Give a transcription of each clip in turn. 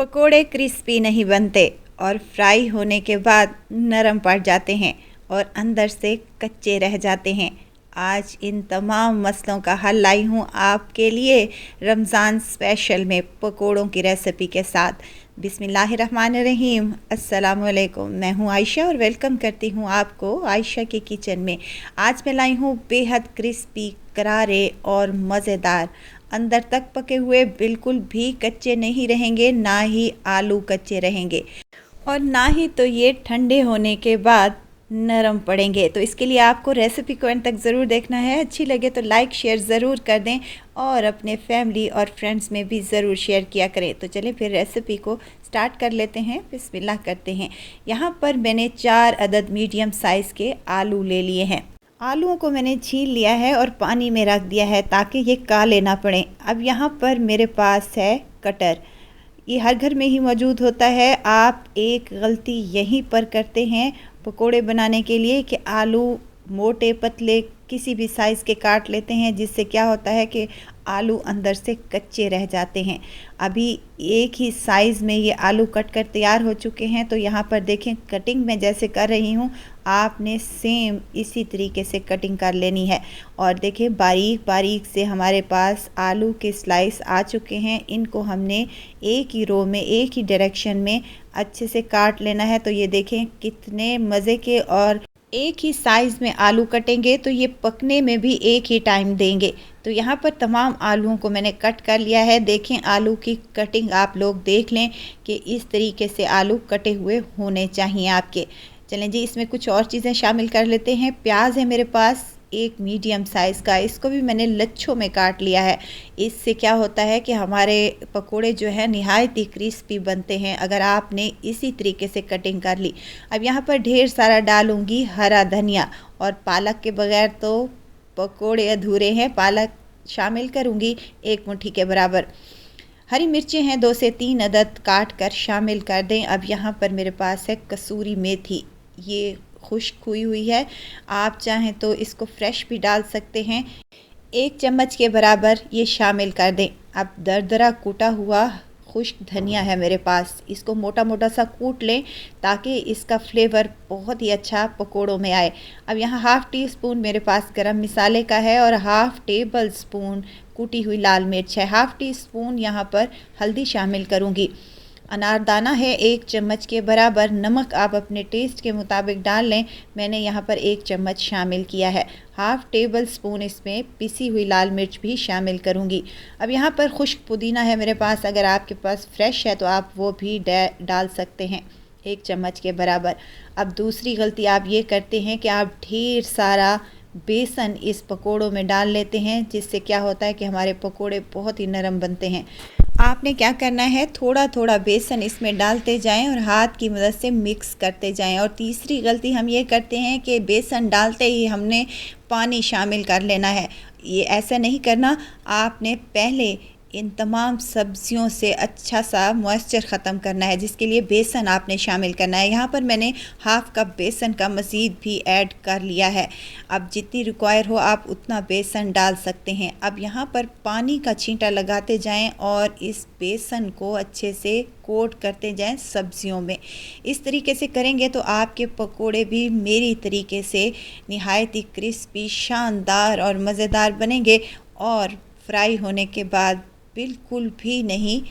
पकोड़े क्रिस्पी नहीं बनते और फ्राई होने के बाद नरम पड़ जाते हैं और अंदर से कच्चे रह जाते हैं। आज इन तमाम मसलों का हल लाई हूँ आपके लिए रमज़ान स्पेशल में पकोड़ों की रेसिपी के साथ। बिस्मिल्लाहिर्रहमानिर्रहीम, अस्सलाम वालेकुम। मैं हूँ आयशा और वेलकम करती हूँ आपको आयशा के किचन में। आज मैं लाई हूँ बेहद क्रिस्पी, करारे और मज़ेदार, अंदर तक पके हुए, बिल्कुल भी कच्चे नहीं रहेंगे, ना ही आलू कच्चे रहेंगे और ना ही तो ये ठंडे होने के बाद नरम पड़ेंगे। तो इसके लिए आपको रेसिपी को एंड तक ज़रूर देखना है। अच्छी लगे तो लाइक शेयर ज़रूर कर दें और अपने फैमिली और फ्रेंड्स में भी ज़रूर शेयर किया करें। तो चलिए फिर रेसिपी को स्टार्ट कर लेते हैं, बिस्मिल्लाह करते हैं। यहाँ पर मैंने 4 अदद मीडियम साइज़ के आलू ले लिए हैं। आलूओं को मैंने छील लिया है और पानी में रख दिया है ताकि ये काले ना पड़े। अब यहाँ पर मेरे पास है कटर, ये हर घर में ही मौजूद होता है। आप एक गलती यहीं पर करते हैं पकोड़े बनाने के लिए कि आलू मोटे पतले किसी भी साइज़ के काट लेते हैं, जिससे क्या होता है कि आलू अंदर से कच्चे रह जाते हैं। अभी एक ही साइज़ में ये आलू कट कर तैयार हो चुके हैं। तो यहाँ पर देखें, कटिंग मैं जैसे कर रही हूँ आपने सेम इसी तरीके से कटिंग कर लेनी है। और देखें, बारीक बारीक से हमारे पास आलू के स्लाइस आ चुके हैं। इनको हमने एक ही रो में, एक ही डायरेक्शन में अच्छे से काट लेना है। तो ये देखें कितने मज़े के, और एक ही साइज़ में आलू कटेंगे तो ये पकने में भी एक ही टाइम देंगे। तो यहाँ पर तमाम आलूओं को मैंने कट कर लिया है। देखें, आलू की कटिंग आप लोग देख लें कि इस तरीके से आलू कटे हुए होने चाहिए आपके। चलें जी, इसमें कुछ और चीज़ें शामिल कर लेते हैं। प्याज है मेरे पास एक मीडियम साइज़ का, इसको भी मैंने लच्छों में काट लिया है। इससे क्या होता है कि हमारे पकोड़े जो है निहायत ही क्रिस्पी बनते हैं अगर आपने इसी तरीके से कटिंग कर ली। अब यहाँ पर ढेर सारा डालूँगी हरा धनिया, और पालक के बगैर तो पकोड़े अधूरे हैं। पालक शामिल करूँगी 1 मुट्ठी के बराबर। हरी मिर्चें हैं 2 से 3 अदद, काट कर शामिल कर दें। अब यहाँ पर मेरे पास है कसूरी मेथी, ये खुश्क हुई है। आप चाहें तो इसको फ्रेश भी डाल सकते हैं। 1 चम्मच के बराबर ये शामिल कर दें। अब दरदरा कूटा हुआ खुश्क धनिया है मेरे पास, इसको मोटा मोटा सा कूट लें ताकि इसका फ्लेवर बहुत ही अच्छा पकोड़ों में आए। अब यहाँ हाफ़ टी स्पून मेरे पास गरम मसाले का है और हाफ़ टेबल स्पून कूटी हुई लाल मिर्च है। हाफ़ टी स्पून यहाँ पर हल्दी शामिल करूँगी। अनारदाना है 1 चम्मच के बराबर। नमक आप अपने टेस्ट के मुताबिक डाल लें, मैंने यहाँ पर 1 चम्मच शामिल किया है। हाफ़ टेबल स्पून इसमें पिसी हुई लाल मिर्च भी शामिल करूँगी। अब यहाँ पर खुश्क पुदीना है मेरे पास, अगर आपके पास फ्रेश है तो आप वो भी डाल सकते हैं 1 चम्मच के बराबर। अब दूसरी गलती आप ये करते हैं कि आप ढेर सारा बेसन इस पकोड़ों में डाल लेते हैं, जिससे क्या होता है कि हमारे पकोड़े बहुत ही नरम बनते हैं। आपने क्या करना है, थोड़ा थोड़ा बेसन इसमें डालते जाएं और हाथ की मदद से मिक्स करते जाएं। और तीसरी गलती हम ये करते हैं कि बेसन डालते ही हमने पानी शामिल कर लेना है। ये ऐसा नहीं करना, आपने पहले इन तमाम सब्जियों से अच्छा सा मॉइस्चर ख़त्म करना है, जिसके लिए बेसन आपने शामिल करना है। यहाँ पर मैंने हाफ़ कप बेसन का मज़ीद भी ऐड कर लिया है। अब जितनी रिक्वायर हो आप उतना बेसन डाल सकते हैं। अब यहाँ पर पानी का छींटा लगाते जाएं और इस बेसन को अच्छे से कोट करते जाएं सब्जियों में। इस तरीके से करेंगे तो आपके पकोड़े भी मेरी तरीके से निहायत ही क्रिस्पी, शानदार और मज़ेदार बनेंगे और फ्राई होने के बाद बिल्कुल भी नहीं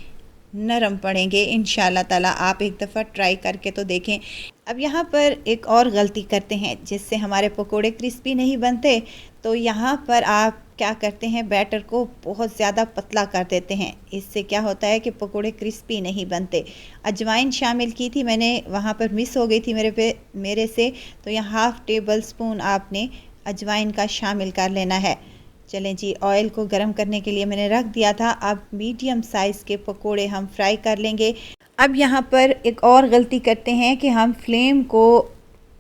नरम पड़ेंगे। इंशाल्लाह ताला आप एक दफ़ा ट्राई करके तो देखें। अब यहाँ पर एक और गलती करते हैं जिससे हमारे पकोड़े क्रिस्पी नहीं बनते। तो यहाँ पर आप क्या करते हैं, बैटर को बहुत ज़्यादा पतला कर देते हैं। इससे क्या होता है कि पकोड़े क्रिस्पी नहीं बनते। अजवाइन शामिल की थी मैंने, वहाँ पर मिस हो गई थी मेरे से। तो यहाँ हाफ़ टेबल स्पून आपने अजवाइन का शामिल कर लेना है। चलें जी, ऑयल को गरम करने के लिए मैंने रख दिया था। अब मीडियम साइज़ के पकोड़े हम फ्राई कर लेंगे। अब यहाँ पर एक और गलती करते हैं कि हम फ्लेम को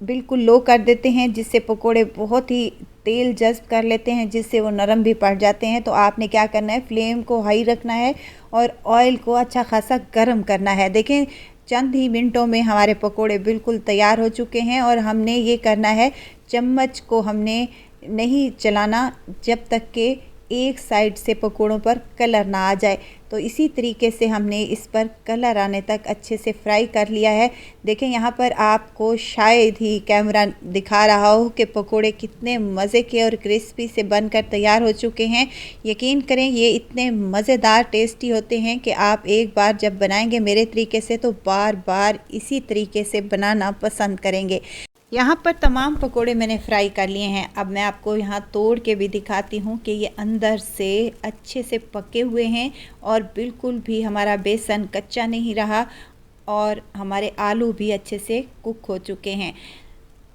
बिल्कुल लो कर देते हैं, जिससे पकोड़े बहुत ही तेल जज्ब कर लेते हैं, जिससे वो नरम भी पड़ जाते हैं। तो आपने क्या करना है, फ्लेम को हाई रखना है और ऑयल को अच्छा खासा गर्म करना है। देखें, चंद ही मिनटों में हमारे पकोड़े बिल्कुल तैयार हो चुके हैं। और हमने ये करना है, चम्मच को हमने नहीं चलाना जब तक कि एक साइड से पकोड़ों पर कलर ना आ जाए। तो इसी तरीके से हमने इस पर कलर आने तक अच्छे से फ्राई कर लिया है। देखें यहाँ पर आपको शायद ही कैमरा दिखा रहा हो कि पकोड़े कितने मज़े के और क्रिस्पी से बनकर तैयार हो चुके हैं। यकीन करें ये इतने मज़ेदार टेस्टी होते हैं कि आप एक बार जब बनाएंगे मेरे तरीके से तो बार बार इसी तरीके से बनाना पसंद करेंगे। यहाँ पर तमाम पकोड़े मैंने फ्राई कर लिए हैं। अब मैं आपको यहाँ तोड़ के भी दिखाती हूँ कि ये अंदर से अच्छे से पके हुए हैं और बिल्कुल भी हमारा बेसन कच्चा नहीं रहा और हमारे आलू भी अच्छे से कुक हो चुके हैं।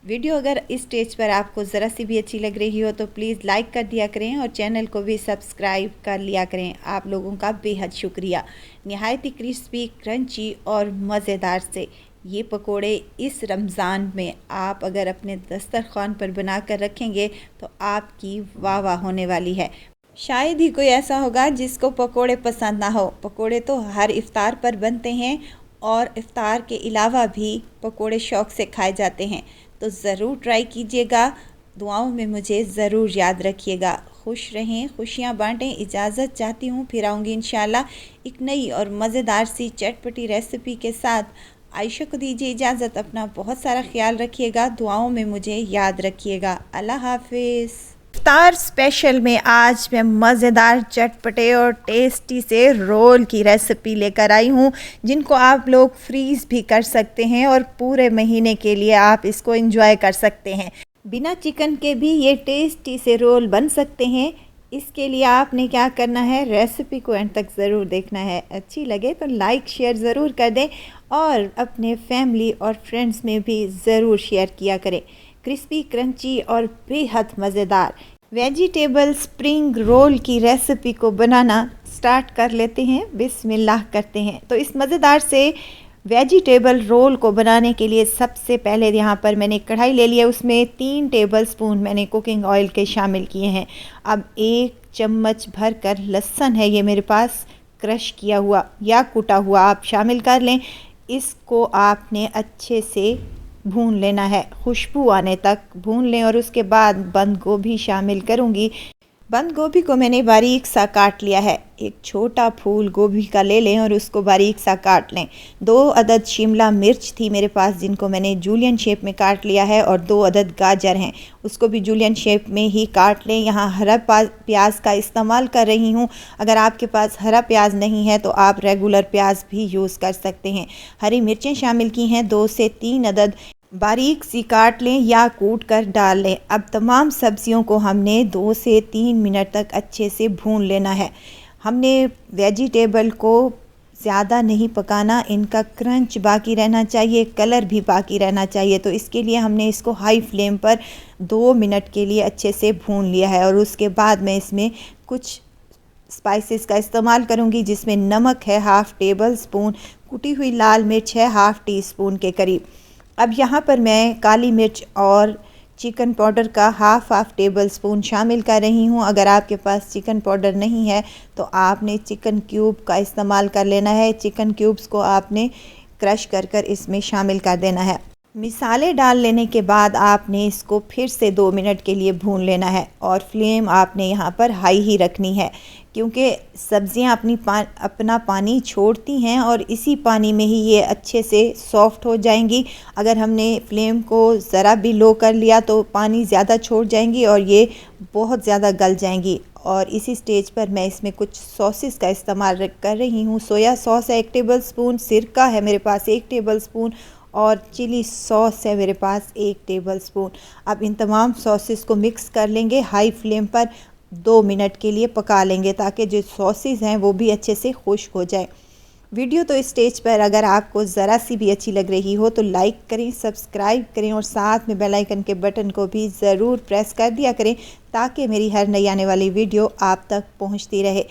वीडियो अगर इस स्टेज पर आपको ज़रा सी भी अच्छी लग रही हो तो प्लीज़ लाइक कर दिया करें और चैनल को भी सब्सक्राइब कर लिया करें। आप लोगों का बेहद शुक्रिया। नहायत ही क्रिस्पी, क्रंची और मज़ेदार से ये पकोड़े इस रमज़ान में आप अगर अपने दस्तरखान पर बना कर रखेंगे तो आपकी वाह वाह होने वाली है। शायद ही कोई ऐसा होगा जिसको पकोड़े पसंद ना हो। पकोड़े तो हर इफ़्तार पर बनते हैं और इफ़्तार के अलावा भी पकोड़े शौक़ से खाए जाते हैं। तो ज़रूर ट्राई कीजिएगा। दुआओं में मुझे ज़रूर याद रखिएगा। खुश रहें, खुशियाँ बांटें। इजाज़त चाहती हूँ, फिर आऊँगी इंशाल्लाह एक नई और मज़ेदार सी चटपटी रेसिपी के साथ। आयशा को दीजिए इजाज़त। अपना बहुत सारा ख्याल रखिएगा। दुआओं में मुझे याद रखिएगा। अल्लाह हाफिज़। इफ्तार स्पेशल में आज मैं मज़ेदार, चटपटे और टेस्टी से रोल की रेसिपी लेकर आई हूँ, जिनको आप लोग फ्रीज़ भी कर सकते हैं और पूरे महीने के लिए आप इसको एंजॉय कर सकते हैं। बिना चिकन के भी ये टेस्टी से रोल बन सकते हैं। इसके लिए आपने क्या करना है, रेसिपी को एंड तक ज़रूर देखना है। अच्छी लगे तो लाइक शेयर ज़रूर कर दें और अपने फैमिली और फ्रेंड्स में भी ज़रूर शेयर किया करें। क्रिस्पी, क्रंची और बेहद मज़ेदार वेजिटेबल स्प्रिंग रोल की रेसिपी को बनाना स्टार्ट कर लेते हैं। बिस्मिल्लाह करते हैं। तो इस मज़ेदार से वेजिटेबल रोल को बनाने के लिए सबसे पहले यहाँ पर मैंने कढ़ाई ले लिया, उसमें 3 टेबलस्पून मैंने कुकिंग ऑयल के शामिल किए हैं। अब 1 चम्मच भर कर लहसुन है ये मेरे पास, क्रश किया हुआ या कुटा हुआ आप शामिल कर लें। इसको आपने अच्छे से भून लेना है, खुशबू आने तक भून लें। और उसके बाद बंद गोभी शामिल करूँगी। बंद गोभी को मैंने बारीक सा काट लिया है। एक छोटा फूल गोभी का ले लें और उसको बारीक सा काट लें। 2 अदद शिमला मिर्च थी मेरे पास, जिनको मैंने जूलियन शेप में काट लिया है। और 2 अदद गाजर हैं, उसको भी जूलियन शेप में ही काट लें। यहाँ हरा प्याज का इस्तेमाल कर रही हूँ। अगर आपके पास हरा प्याज नहीं है तो आप रेगुलर प्याज भी यूज़ कर सकते हैं। हरी मिर्चें शामिल की हैं, 2 से 3 अदद, बारीक सी काट लें या कूट कर डाल लें। अब तमाम सब्जियों को हमने 2 से 3 मिनट तक अच्छे से भून लेना है। हमने वेजिटेबल को ज़्यादा नहीं पकाना, इनका क्रंच बाकी रहना चाहिए, कलर भी बाकी रहना चाहिए। तो इसके लिए हमने इसको हाई फ्लेम पर 2 मिनट के लिए अच्छे से भून लिया है। और उसके बाद मैं इसमें कुछ स्पाइसेस का इस्तेमाल करूंगी, जिसमें नमक है 1/2 टेबल स्पून, कुटी हुई लाल मिर्च है 1/2 टीस्पून के करीब। अब यहाँ पर मैं काली मिर्च और चिकन पाउडर का 1/2 टेबल स्पून शामिल कर रही हूँ। अगर आपके पास चिकन पाउडर नहीं है तो आपने चिकन क्यूब का इस्तेमाल कर लेना है। चिकन क्यूब्स को आपने क्रश कर कर इसमें शामिल कर देना है। मिसाले डाल लेने के बाद आपने इसको फिर से 2 मिनट के लिए भून लेना है। और फ्लेम आपने यहाँ पर हाई ही रखनी है, क्योंकि सब्ज़ियाँ अपना पानी छोड़ती हैं और इसी पानी में ही ये अच्छे से सॉफ़्ट हो जाएंगी। अगर हमने फ्लेम को ज़रा भी लो कर लिया तो पानी ज़्यादा छोड़ जाएंगी और ये बहुत ज़्यादा गल जाएंगी। और इसी स्टेज पर मैं इसमें कुछ सॉसेस का इस्तेमाल कर रही हूँ। सोया सॉस है 1 टेबल स्पून, सिरका है मेरे पास 1 टेबल स्पून और चिली सॉस है मेरे पास 1 टेबल स्पून। अब इन तमाम सॉसेस को मिक्स कर लेंगे। हाई फ्लेम पर 2 मिनट के लिए पका लेंगे ताकि जो सॉसेस हैं वो भी अच्छे से खुश्क हो जाए। वीडियो तो इस स्टेज पर अगर आपको ज़रा सी भी अच्छी लग रही हो तो लाइक करें, सब्सक्राइब करें और साथ में बेल आइकन के बटन को भी ज़रूर प्रेस कर दिया करें, ताकि मेरी हर नई आने वाली वीडियो आप तक पहुंचती रहे।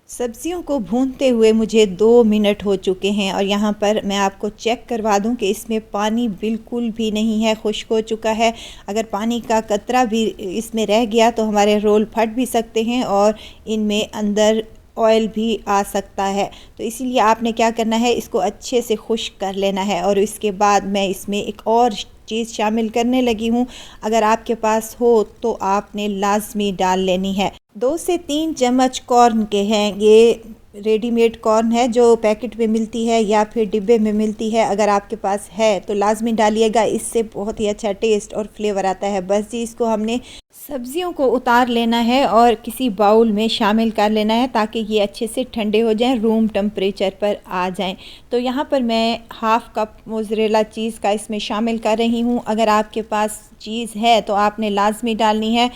सब्जियों को भूनते हुए मुझे 2 मिनट हो चुके हैं और यहाँ पर मैं आपको चेक करवा दूँ कि इसमें पानी बिल्कुल भी नहीं है, खुश्क हो चुका है। अगर पानी का कतरा भी इसमें रह गया तो हमारे रोल फट भी सकते हैं और इनमें अंदर ऑयल भी आ सकता है। तो इसीलिए आपने क्या करना है, इसको अच्छे से खुश्क कर लेना है। और इसके बाद मैं इसमें एक और चीज़ शामिल करने लगी हूँ। अगर आपके पास हो तो आपने लाजमी डाल लेनी है। 2 से 3 चम्मच कॉर्न के हैं। ये रेडीमेड कॉर्न है जो पैकेट में मिलती है या फिर डिब्बे में मिलती है। अगर आपके पास है तो लाजमी डालिएगा, इससे बहुत ही अच्छा टेस्ट और फ्लेवर आता है। बस जी इसको हमने सब्जियों को उतार लेना है और किसी बाउल में शामिल कर लेना है ताकि ये अच्छे से ठंडे हो जाएं, रूम टेम्परेचर पर आ जाएं। तो यहाँ पर मैं हाफ़ कप मोज़रेला चीज़ का इसमें शामिल कर रही हूँ। अगर आपके पास चीज़ है तो आपने लाजमी डालनी है,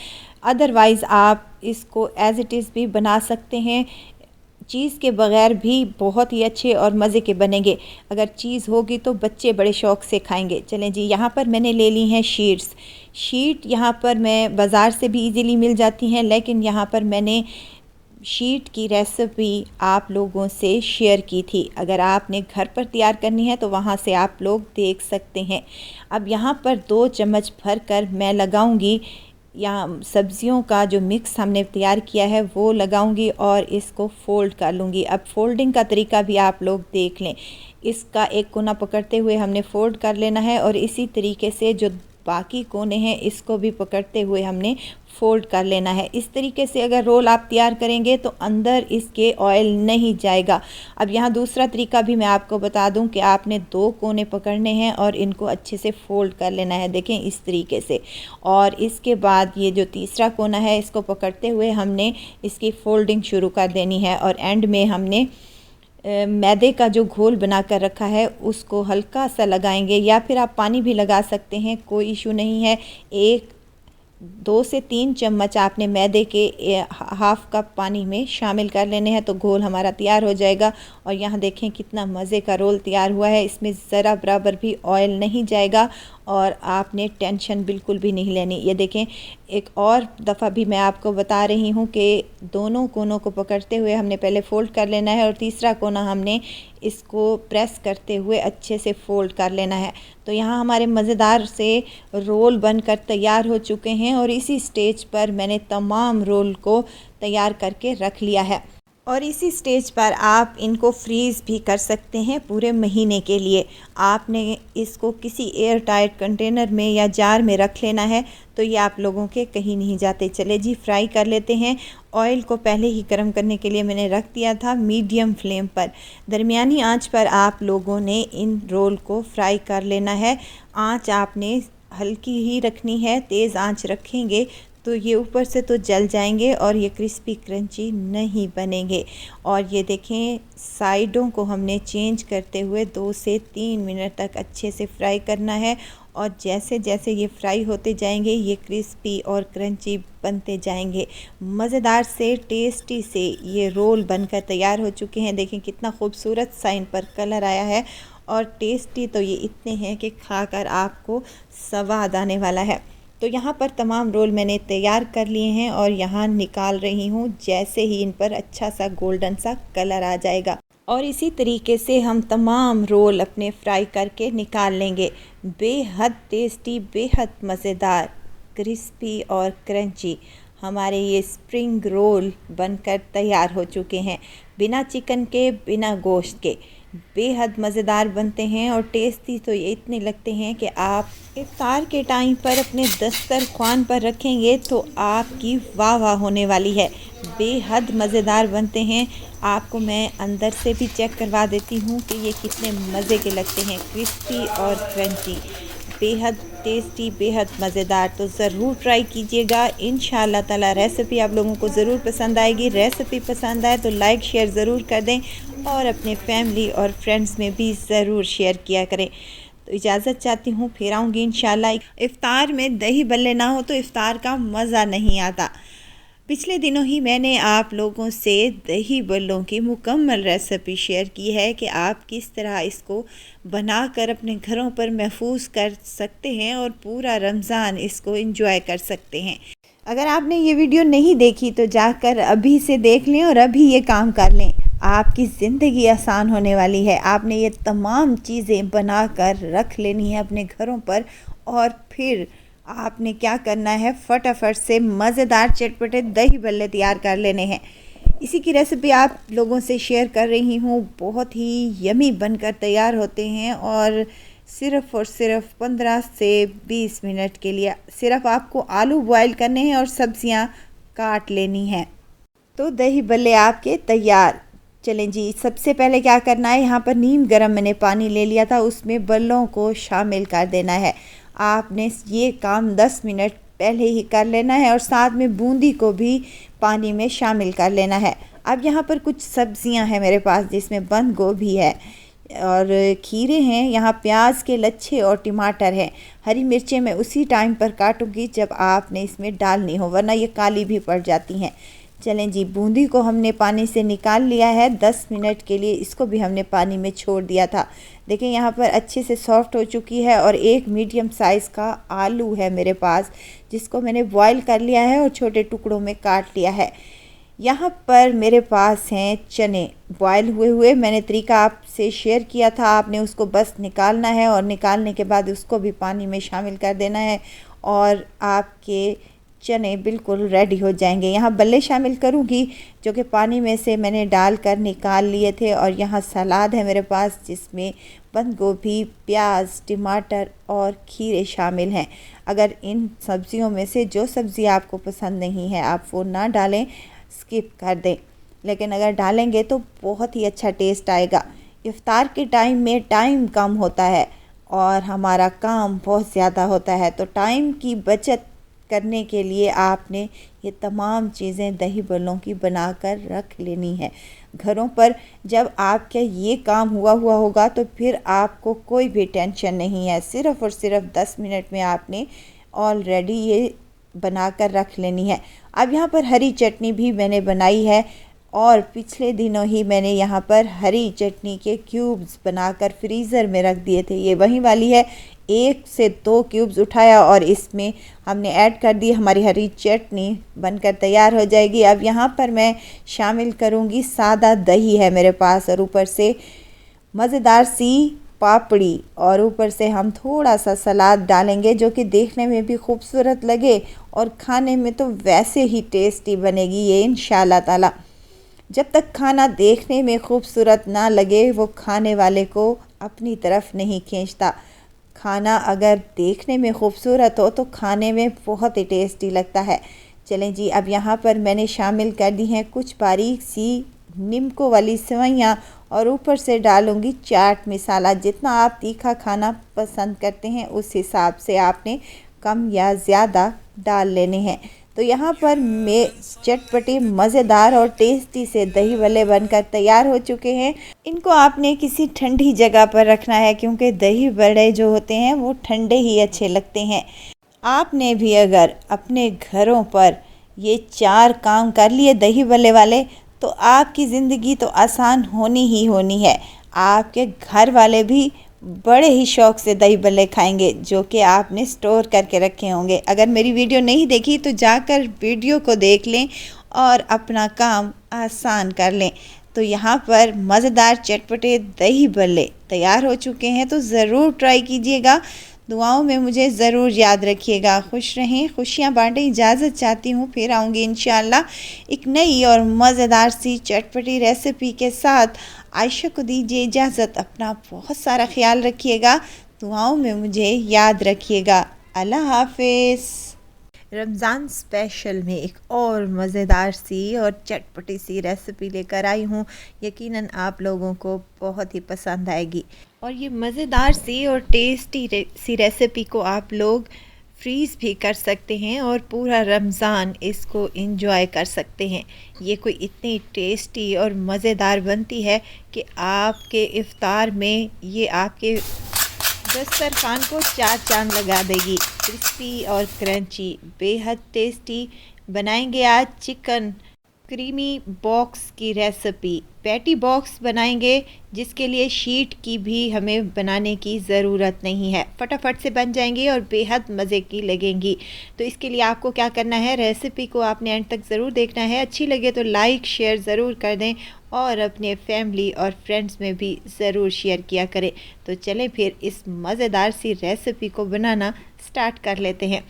अदरवाइज़ आप इसको एज़ इट इज़ भी बना सकते हैं। चीज़ के बग़ैर भी बहुत ही अच्छे और मज़े के बनेंगे। अगर चीज़ होगी तो बच्चे बड़े शौक़ से खाएंगे। चलें जी, यहाँ पर मैंने ले ली हैं शीट यहाँ पर मैं बाज़ार से भी इजीली मिल जाती हैं, लेकिन यहाँ पर मैंने शीट की रेसिपी आप लोगों से शेयर की थी। अगर आपने घर पर तैयार करनी है तो वहाँ से आप लोग देख सकते हैं। अब यहाँ पर 2 चम्मच भर कर मैं लगाऊंगी, या सब्जियों का जो मिक्स हमने तैयार किया है वो लगाऊंगी और इसको फ़ोल्ड कर लूँगी। अब फ़ोल्डिंग का तरीका भी आप लोग देख लें। इसका एक कोना पकड़ते हुए हमने फ़ोल्ड कर लेना है और इसी तरीके से जो बाकी कोने हैं इसको भी पकड़ते हुए हमने फ़ोल्ड कर लेना है। इस तरीके से अगर रोल आप तैयार करेंगे तो अंदर इसके ऑयल नहीं जाएगा। अब यहाँ दूसरा तरीका भी मैं आपको बता दूं कि आपने 2 कोने पकड़ने हैं और इनको अच्छे से फ़ोल्ड कर लेना है, देखें इस तरीके से। और इसके बाद ये जो तीसरा कोना है इसको पकड़ते हुए हमने इसकी फ़ोल्डिंग शुरू कर देनी है और एंड में हमने मैदे का जो घोल बना कर रखा है उसको हल्का सा लगाएंगे, या फिर आप पानी भी लगा सकते हैं, कोई इशू नहीं है। 2 से 3 चम्मच आपने मैदे के हाफ़ कप पानी में शामिल कर लेने हैं तो घोल हमारा तैयार हो जाएगा। और यहाँ देखें कितना मज़े का रोल तैयार हुआ है, इसमें ज़रा बराबर भी ऑयल नहीं जाएगा और आपने टेंशन बिल्कुल भी नहीं लेनी। ये देखें, एक और दफ़ा भी मैं आपको बता रही हूँ कि दोनों कोनों को पकड़ते हुए हमने पहले फ़ोल्ड कर लेना है और तीसरा कोना हमने इसको प्रेस करते हुए अच्छे से फ़ोल्ड कर लेना है। तो यहाँ हमारे मज़ेदार से रोल बनकर तैयार हो चुके हैं और इसी स्टेज पर मैंने तमाम रोल को तैयार करके रख लिया है। और इसी स्टेज पर आप इनको फ्रीज़ भी कर सकते हैं पूरे महीने के लिए। आपने इसको किसी एयर टाइट कंटेनर में या जार में रख लेना है तो ये आप लोगों के कहीं नहीं जाते। चले जी, फ्राई कर लेते हैं। ऑयल को पहले ही गर्म करने के लिए मैंने रख दिया था मीडियम फ्लेम पर। दरमियानी आंच पर आप लोगों ने इन रोल को फ्राई कर लेना है। आंच आपने हल्की ही रखनी है, तेज़ आंच रखेंगे तो ये ऊपर से तो जल जाएंगे और ये क्रिस्पी क्रंची नहीं बनेंगे। और ये देखें, साइडों को हमने चेंज करते हुए 2 से 3 मिनट तक अच्छे से फ्राई करना है। और जैसे जैसे ये फ्राई होते जाएंगे ये क्रिस्पी और क्रंची बनते जाएंगे। मज़ेदार से टेस्टी से ये रोल बनकर तैयार हो चुके हैं। देखें कितना खूबसूरत सा इन पर कलर आया है और टेस्टी तो ये इतने हैं कि खाकर आपको स्वाद आने वाला है। तो यहाँ पर तमाम रोल मैंने तैयार कर लिए हैं और यहाँ निकाल रही हूँ जैसे ही इन पर अच्छा सा गोल्डन सा कलर आ जाएगा। और इसी तरीके से हम तमाम रोल अपने फ्राई करके निकाल लेंगे। बेहद टेस्टी, बेहद मज़ेदार, क्रिस्पी और क्रंची हमारे ये स्प्रिंग रोल बनकर तैयार हो चुके हैं। बिना चिकन के, बिना गोश्त के बेहद मज़ेदार बनते हैं और टेस्टी तो ये इतने लगते हैं कि आप इफ्तार के टाइम पर अपने दस्तरख्वान पर रखेंगे तो आपकी वाह वाह होने वाली है। बेहद मज़ेदार बनते हैं। आपको मैं अंदर से भी चेक करवा देती हूँ कि ये कितने मज़े के लगते हैं, क्रिस्पी और क्रंची, बेहद टेस्टी, बेहद मज़ेदार। तो ज़रूर ट्राई कीजिएगा। इंशाअल्लाह ताला रेसिपी आप लोगों को ज़रूर पसंद आएगी। रेसिपी पसंद आए तो लाइक शेयर ज़रूर कर दें और अपने फैमिली और फ्रेंड्स में भी ज़रूर शेयर किया करें। तो इजाज़त चाहती हूँ, फिर आऊँगी इंशाअल्लाह। इफ़्तार में दही बल्ले ना हो तो इफ़्तार का मज़ा नहीं आता। पिछले दिनों ही मैंने आप लोगों से दही बल्लों की मुकम्मल रेसिपी शेयर की है कि आप किस तरह इसको बनाकर अपने घरों पर महफूज कर सकते हैं और पूरा रमज़ान इसको एंजॉय कर सकते हैं। अगर आपने ये वीडियो नहीं देखी तो जाकर अभी से देख लें और अभी ये काम कर लें। आपकी ज़िंदगी आसान होने वाली है। आपने ये तमाम चीज़ें बना कर रख लेनी है अपने घरों पर और फिर आपने क्या करना है, फटाफट से मज़ेदार चटपटे दही बल्ले तैयार कर लेने हैं। इसी की रेसिपी आप लोगों से शेयर कर रही हूँ। बहुत ही यमी बनकर तैयार होते हैं और सिर्फ़ 15 से 20 मिनट के लिए सिर्फ़ आपको आलू बॉयल करने हैं और सब्ज़ियाँ काट लेनी है। तो दही बल्ले आपके तैयार। चलें जी, सबसे पहले क्या करना है, यहाँ पर नीम गरम मैंने पानी ले लिया था, उसमें बल्लों को शामिल कर देना है। आपने ये काम 10 मिनट पहले ही कर लेना है और साथ में बूंदी को भी पानी में शामिल कर लेना है। अब यहाँ पर कुछ सब्जियाँ हैं मेरे पास, जिसमें बंद गोभी है और खीरे हैं, यहाँ प्याज के लच्छे और टमाटर हैं। हरी मिर्चें मैं उसी टाइम पर काटूंगी जब आपने इसमें डालनी हो, वरना ये काली भी पड़ जाती हैं। चलें जी, बूंदी को हमने पानी से निकाल लिया है। 10 मिनट के लिए इसको भी हमने पानी में छोड़ दिया था। देखें यहाँ पर अच्छे से सॉफ्ट हो चुकी है। और एक मीडियम साइज़ का आलू है मेरे पास, जिसको मैंने बॉईल कर लिया है और छोटे टुकड़ों में काट लिया है। यहाँ पर मेरे पास हैं चने बॉयल हुए हुए। मैंने तरीका आपसे शेयर किया था, आपने उसको बस निकालना है और निकालने के बाद उसको भी पानी में शामिल कर देना है और आपके चने बिल्कुल रेडी हो जाएंगे। यहाँ बल्ले शामिल करूँगी जो कि पानी में से मैंने डालकर निकाल लिए थे। और यहाँ सलाद है मेरे पास, जिसमें बंद गोभी, प्याज, टमाटर और खीरे शामिल हैं। अगर इन सब्जियों में से जो सब्ज़ी आपको पसंद नहीं है आप वो ना डालें, स्किप कर दें, लेकिन अगर डालेंगे तो बहुत ही अच्छा टेस्ट आएगा। इफ़्तार के टाइम में टाइम कम होता है और हमारा काम बहुत ज़्यादा होता है, तो टाइम की बचत करने के लिए आपने ये तमाम चीज़ें दही बल्लों की बनाकर रख लेनी है। घरों पर जब आपका ये काम हुआ होगा तो फिर आपको कोई भी टेंशन नहीं है। सिर्फ़ और सिर्फ 10 मिनट में आपने ऑलरेडी ये बनाकर रख लेनी है। अब यहाँ पर हरी चटनी भी मैंने बनाई है और पिछले दिनों ही मैंने यहाँ पर हरी चटनी के क्यूब्स बनाकर फ्रीज़र में रख दिए थे। ये वही वाली है। 1 से 2 क्यूब्स उठाया और इसमें हमने ऐड कर दी, हमारी हरी चटनी बनकर तैयार हो जाएगी। अब यहाँ पर मैं शामिल करूँगी सादा दही है मेरे पास, और ऊपर से मज़ेदार सी पापड़ी, और ऊपर से हम थोड़ा सा सलाद डालेंगे जो कि देखने में भी खूबसूरत लगे और खाने में तो वैसे ही टेस्टी बनेगी ये इंशाल्लाह ताला। जब तक खाना देखने में खूबसूरत ना लगे वो खाने वाले को अपनी तरफ नहीं खींचता। खाना अगर देखने में खूबसूरत हो तो खाने में बहुत ही टेस्टी लगता है। चलें जी, अब यहाँ पर मैंने शामिल कर दी हैं कुछ बारीक सी नीमको वाली सेवइयाँ और ऊपर से डालूँगी चाट मसाला। जितना आप तीखा खाना पसंद करते हैं उस हिसाब से आपने कम या ज़्यादा डाल लेने हैं। तो यहाँ पर मैं चटपटे मज़ेदार और टेस्टी से दही बल्ले बनकर तैयार हो चुके हैं। इनको आपने किसी ठंडी जगह पर रखना है, क्योंकि दही बड़े जो होते हैं वो ठंडे ही अच्छे लगते हैं। आपने भी अगर अपने घरों पर ये 4 काम कर लिए दही बल्ले वाले, तो आपकी ज़िंदगी तो आसान होनी ही होनी है। आपके घर वाले भी बड़े ही शौक़ से दही बल्ले खाएंगे, जो कि आपने स्टोर करके रखे होंगे। अगर मेरी वीडियो नहीं देखी तो जाकर वीडियो को देख लें और अपना काम आसान कर लें। तो यहाँ पर मज़ेदार चटपटे दही बल्ले तैयार हो चुके हैं, तो ज़रूर ट्राई कीजिएगा। दुआओं में मुझे ज़रूर याद रखिएगा। खुश रहें, खुशियाँ बाँटें। इजाज़त चाहती हूँ, फिर आऊँगी इंशाअल्लाह एक नई और मज़ेदार सी चटपटी रेसिपी के साथ। आयशा को दीजिए इजाज़त। अपना बहुत सारा ख्याल रखिएगा, दुआओं में मुझे याद रखिएगा। अल्लाह हाफ़िज़। रमज़ान स्पेशल में एक और मज़ेदार सी और चटपटी सी रेसिपी लेकर आई हूँ। यकीनन आप लोगों को बहुत ही पसंद आएगी। और ये मज़ेदार सी और टेस्टी सी रेसिपी को आप लोग फ्रीज़ भी कर सकते हैं और पूरा रमज़ान इसको इंजॉय कर सकते हैं। ये कोई इतनी टेस्टी और मज़ेदार बनती है कि आपके इफ़्तार में ये आपके दस्तरखान को 4 चांद लगा देगी। क्रिस्पी और क्रंची, बेहद टेस्टी। बनाएंगे आज चिकन क्रीमी बॉक्स की रेसिपी। पैटी बॉक्स बनाएंगे, जिसके लिए शीट की भी हमें बनाने की ज़रूरत नहीं है, फटाफट से बन जाएंगी और बेहद मज़े की लगेंगी। तो इसके लिए आपको क्या करना है, रेसिपी को आपने एंड तक ज़रूर देखना है। अच्छी लगे तो लाइक शेयर ज़रूर कर दें और अपने फैमिली और फ्रेंड्स में भी ज़रूर शेयर किया करें। तो चलें फिर इस मज़ेदार सी रेसिपी को बनाना स्टार्ट कर लेते हैं।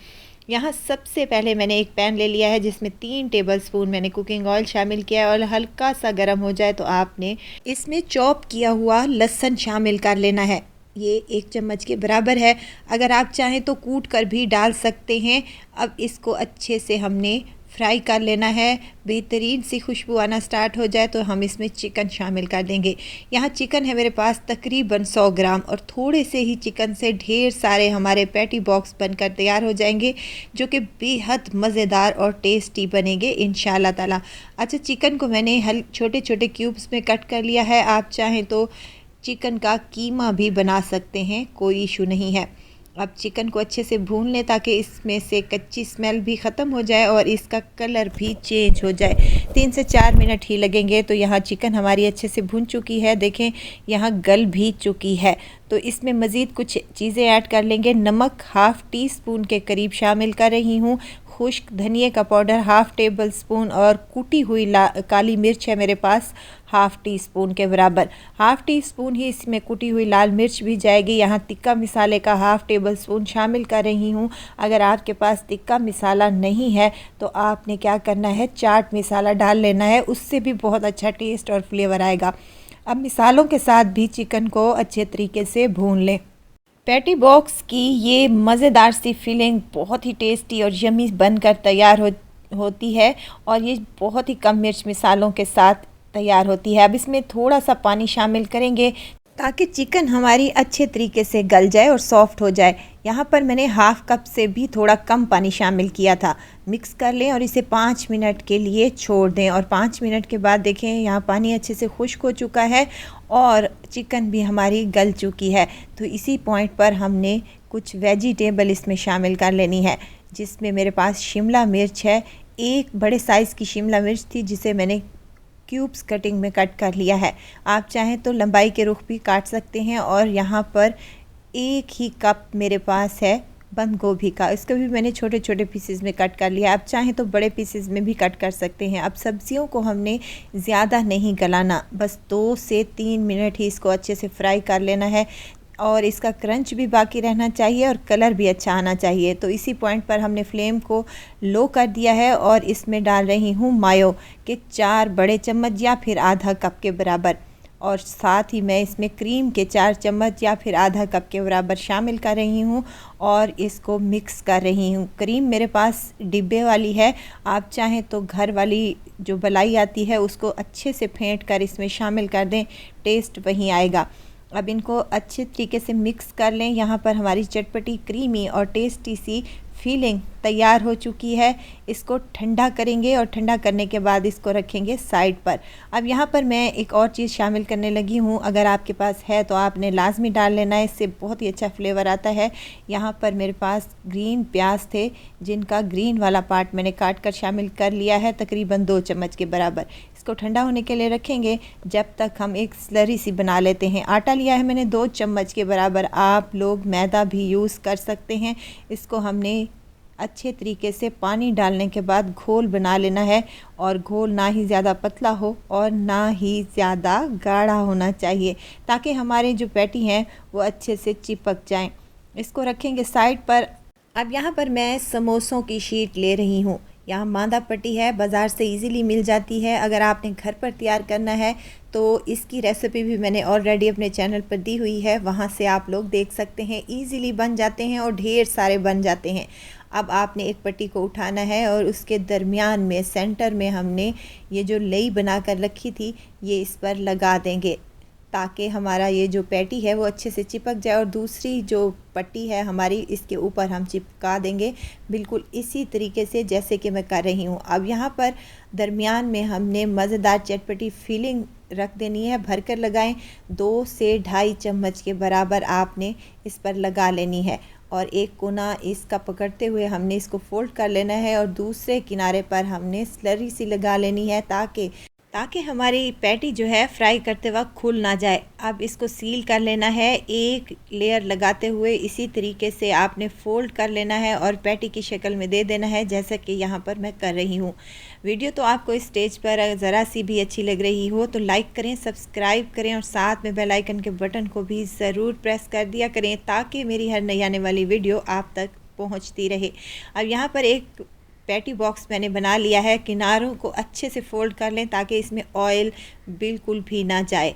यहाँ सबसे पहले मैंने एक पैन ले लिया है, जिसमें 3 टेबलस्पून मैंने कुकिंग ऑयल शामिल किया है और हल्का सा गर्म हो जाए तो आपने इसमें चॉप किया हुआ लहसुन शामिल कर लेना है। ये 1 चम्मच के बराबर है। अगर आप चाहें तो कूट कर भी डाल सकते हैं। अब इसको अच्छे से हमने फ्राई कर लेना है। बेहतरीन सी खुशबू आना स्टार्ट हो जाए तो हम इसमें चिकन शामिल कर देंगे। यहाँ चिकन है मेरे पास तकरीबन 100 ग्राम और थोड़े से ही चिकन से ढेर सारे हमारे पैटी बॉक्स बनकर तैयार हो जाएंगे, जो कि बेहद मज़ेदार और टेस्टी बनेंगे इंशाल्लाह ताला। अच्छा, चिकन को मैंने छोटे छोटे क्यूब्स में कट कर लिया है। आप चाहें तो चिकन का कीमा भी बना सकते हैं, कोई इशू नहीं है। अब चिकन को अच्छे से भून लें ताकि इसमें से कच्ची स्मेल भी ख़त्म हो जाए और इसका कलर भी चेंज हो जाए। 3 से 4 मिनट ही लगेंगे। तो यहाँ चिकन हमारी अच्छे से भून चुकी है, देखें यहाँ गल भी चुकी है। तो इसमें मज़ीद कुछ चीज़ें ऐड कर लेंगे। नमक हाफ़ टी स्पून के करीब शामिल कर रही हूँ, खुश्क धनिए का पाउडर हाफ़ टेबल स्पून और कुटी हुई काली मिर्च है मेरे पास हाफ़ टी स्पून के बराबर। हाफ़ टी स्पून ही इसमें कुटी हुई लाल मिर्च भी जाएगी। यहाँ तिक्का मसाले का हाफ़ टेबल स्पून शामिल कर रही हूँ। अगर आपके पास तिक्का मसाला नहीं है तो आपने क्या करना है, चाट मसाला डाल लेना है, उससे भी बहुत अच्छा टेस्ट और फ्लेवर आएगा। अब मसालों के साथ भी चिकन को अच्छे तरीके से भून लें। पैटी बॉक्स की ये मज़ेदार सी फीलिंग बहुत ही टेस्टी और यमी बनकर तैयार होती है और ये बहुत ही कम मिर्च मसालों के साथ तैयार होती है। अब इसमें थोड़ा सा पानी शामिल करेंगे ताकि चिकन हमारी अच्छे तरीके से गल जाए और सॉफ्ट हो जाए। यहाँ पर मैंने हाफ़ कप से भी थोड़ा कम पानी शामिल किया था। मिक्स कर लें और इसे 5 मिनट के लिए छोड़ दें और 5 मिनट के बाद देखें यहाँ पानी अच्छे से खुश्क हो चुका है और चिकन भी हमारी गल चुकी है। तो इसी पॉइंट पर हमने कुछ वेजिटेबल इसमें शामिल कर लेनी है, जिसमें मेरे पास शिमला मिर्च है। एक बड़े साइज़ की शिमला मिर्च थी जिसे मैंने क्यूब्स कटिंग में कट कर लिया है। आप चाहें तो लंबाई के रुख भी काट सकते हैं। और यहाँ पर 1 ही कप मेरे पास है बंद गोभी का, इसको भी मैंने छोटे छोटे पीसेस में कट कर लिया। आप चाहें तो बड़े पीसेस में भी कट कर सकते हैं। अब सब्जियों को हमने ज़्यादा नहीं गलाना, बस 2 से 3 मिनट ही इसको अच्छे से फ्राई कर लेना है और इसका क्रंच भी बाकी रहना चाहिए और कलर भी अच्छा आना चाहिए। तो इसी पॉइंट पर हमने फ्लेम को लो कर दिया है और इसमें डाल रही हूँ मायो के 4 बड़े चम्मच या फिर आधा कप के बराबर, और साथ ही मैं इसमें क्रीम के 4 चम्मच या फिर आधा कप के बराबर शामिल कर रही हूँ और इसको मिक्स कर रही हूँ। क्रीम मेरे पास डिब्बे वाली है, आप चाहें तो घर वाली जो मलाई आती है उसको अच्छे से फेंट कर इसमें शामिल कर दें, टेस्ट वहीं आएगा। अब इनको अच्छे तरीके से मिक्स कर लें। यहाँ पर हमारी चटपटी क्रीमी और टेस्टी सी फीलिंग तैयार हो चुकी है। इसको ठंडा करेंगे और ठंडा करने के बाद इसको रखेंगे साइड पर। अब यहाँ पर मैं एक और चीज़ शामिल करने लगी हूँ, अगर आपके पास है तो आपने लाजमी डाल लेना है, इससे बहुत ही अच्छा फ्लेवर आता है। यहाँ पर मेरे पास ग्रीन प्याज थे जिनका ग्रीन वाला पार्ट मैंने काट कर शामिल कर लिया है, तकरीबन 2 चम्मच के बराबर। इसको ठंडा होने के लिए रखेंगे जब तक हम एक स्लरी सी बना लेते हैं। आटा लिया है मैंने 2 चम्मच के बराबर, आप लोग मैदा भी यूज़ कर सकते हैं। इसको हमने अच्छे तरीके से पानी डालने के बाद घोल बना लेना है और घोल ना ही ज़्यादा पतला हो और ना ही ज़्यादा गाढ़ा होना चाहिए, ताकि हमारे जो पैटी हैं वो अच्छे से चिपक जाएं। इसको रखेंगे साइड पर। अब यहाँ पर मैं समोसों की शीट ले रही हूँ। यहाँ मांदा पट्टी है, बाज़ार से इजीली मिल जाती है। अगर आपने घर पर तैयार करना है तो इसकी रेसिपी भी मैंने ऑलरेडी अपने चैनल पर दी हुई है, वहाँ से आप लोग देख सकते हैं। इजीली बन जाते हैं और ढेर सारे बन जाते हैं। अब आपने एक पट्टी को उठाना है और उसके दरमियान में सेंटर में हमने ये जो लई बना कर रखी थी ये इस पर लगा देंगे, ताकि हमारा ये जो पैटी है वो अच्छे से चिपक जाए। और दूसरी जो पट्टी है हमारी इसके ऊपर हम चिपका देंगे, बिल्कुल इसी तरीके से जैसे कि मैं कर रही हूँ। अब यहाँ पर दरमियान में हमने मज़ेदार चटपटी फीलिंग रख देनी है, भर कर लगाएं। 2 से 2.5 चम्मच के बराबर आपने इस पर लगा लेनी है और एक कोना इसका पकड़ते हुए हमने इसको फोल्ड कर लेना है और दूसरे किनारे पर हमने स्लरी सी लगा लेनी है ताकि हमारी पैटी जो है फ्राई करते वक्त खुल ना जाए। अब इसको सील कर लेना है, एक लेयर लगाते हुए इसी तरीके से आपने फ़ोल्ड कर लेना है और पैटी की शक्ल में दे देना है, जैसा कि यहाँ पर मैं कर रही हूँ। वीडियो तो आपको इस स्टेज पर अगर ज़रा सी भी अच्छी लग रही हो तो लाइक करें, सब्सक्राइब करें और साथ में बेल आइकन के बटन को भी ज़रूर प्रेस कर दिया करें, ताकि मेरी हर नई आने वाली वीडियो आप तक पहुँचती रहे। अब यहाँ पर एक पैटी बॉक्स मैंने बना लिया है, किनारों को अच्छे से फोल्ड कर लें ताकि इसमें ऑयल बिल्कुल भी ना जाए।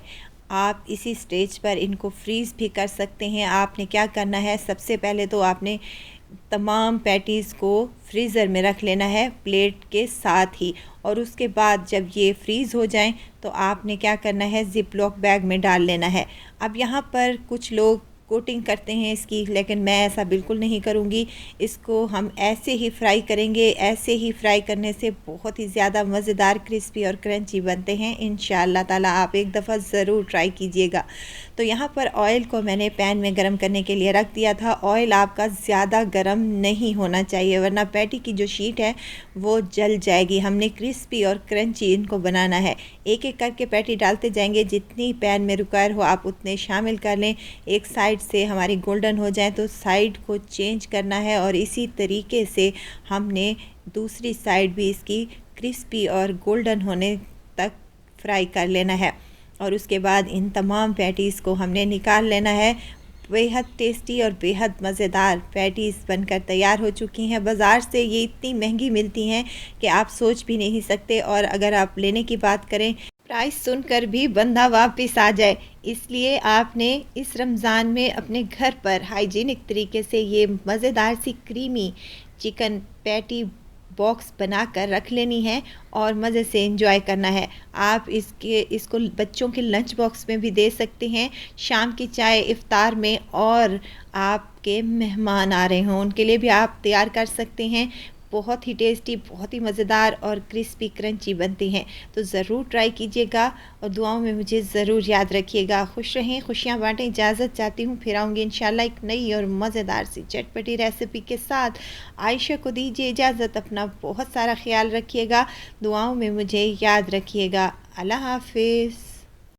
आप इसी स्टेज पर इनको फ्रीज़ भी कर सकते हैं। आपने क्या करना है, सबसे पहले तो आपने तमाम पैटीज़ को फ्रीज़र में रख लेना है प्लेट के साथ ही। और उसके बाद जब ये फ्रीज़ हो जाएं तो आपने क्या करना है, ज़िप लॉक बैग में डाल लेना है। अब यहाँ पर कुछ लोग कोटिंग करते हैं इसकी, लेकिन मैं ऐसा बिल्कुल नहीं करूँगी। इसको हम ऐसे ही फ्राई करेंगे। ऐसे ही फ्राई करने से बहुत ही ज़्यादा मज़ेदार, क्रिस्पी और क्रंची बनते हैं। इंशाअल्लाह ताला आप एक दफ़ा ज़रूर ट्राई कीजिएगा। तो यहाँ पर ऑयल को मैंने पैन में गरम करने के लिए रख दिया था। ऑयल आपका ज़्यादा गरम नहीं होना चाहिए, वरना पैटी की जो शीट है वो जल जाएगी। हमने क्रिस्पी और क्रंची इनको बनाना है। एक एक करके पैटी डालते जाएंगे, जितनी पैन में रिक्वायर हो आप उतने शामिल कर लें। एक साइड से हमारी गोल्डन हो जाए तो साइड को चेंज करना है, और इसी तरीके से हमने दूसरी साइड भी इसकी क्रिस्पी और गोल्डन होने तक फ्राई कर लेना है। और उसके बाद इन तमाम पैटीज़ को हमने निकाल लेना है। बेहद टेस्टी और बेहद मज़ेदार पैटीज़ बनकर तैयार हो चुकी हैं। बाज़ार से ये इतनी महंगी मिलती हैं कि आप सोच भी नहीं सकते, और अगर आप लेने की बात करें प्राइस सुनकर भी बंदा वापस आ जाए। इसलिए आपने इस रमज़ान में अपने घर पर हाइजीनिक तरीके से ये मज़ेदार सी क्रीमी चिकन पैटी बॉक्स बनाकर रख लेनी है और मज़े से एंजॉय करना है। आप इसको बच्चों के लंच बॉक्स में भी दे सकते हैं, शाम की चाय इफ़्तार में, और आपके मेहमान आ रहे हों उनके लिए भी आप तैयार कर सकते हैं। बहुत ही टेस्टी, बहुत ही मज़ेदार और क्रिस्पी क्रंची बनती हैं। तो ज़रूर ट्राई कीजिएगा और दुआओं में मुझे ज़रूर याद रखिएगा। खुश रहें, खुशियाँ बाँटें। इजाज़त चाहती हूँ, फिर आऊँगी इंशाल्लाह एक नई और मज़ेदार सी चटपटी रेसिपी के साथ। आयशा को दीजिए इजाज़त। अपना बहुत सारा ख्याल रखिएगा, दुआओं में मुझे याद रखिएगा। अल्लाह हाफिज़।